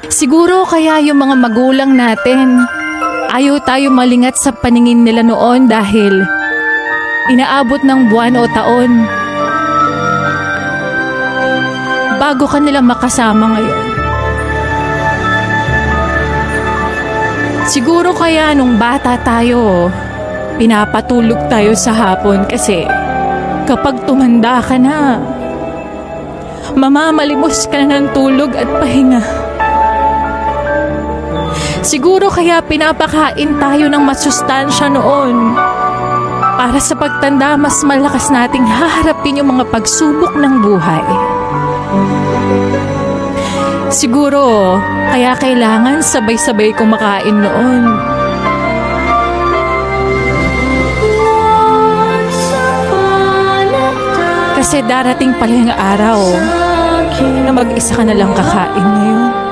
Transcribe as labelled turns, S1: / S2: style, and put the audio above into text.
S1: Siguro kaya yung mga magulang natin, ayaw tayo malingat sa paningin nila noon dahil inaabot ng buwan o taon bago ka nila makasama ngayon. Siguro kaya nung bata tayo, pinapatulog tayo sa hapon kasi kapag tumanda ka na, mamamalimos ka na ng tulog at pahinga. Siguro kaya pinapakain tayo ng masustansya noon para sa pagtanda mas malakas nating haharapin yung mga pagsubok ng buhay. Siguro kaya kailangan sabay-sabay kumakain noon. Kasi darating pala yung araw na mag-isa ka na lang kakain ngayon.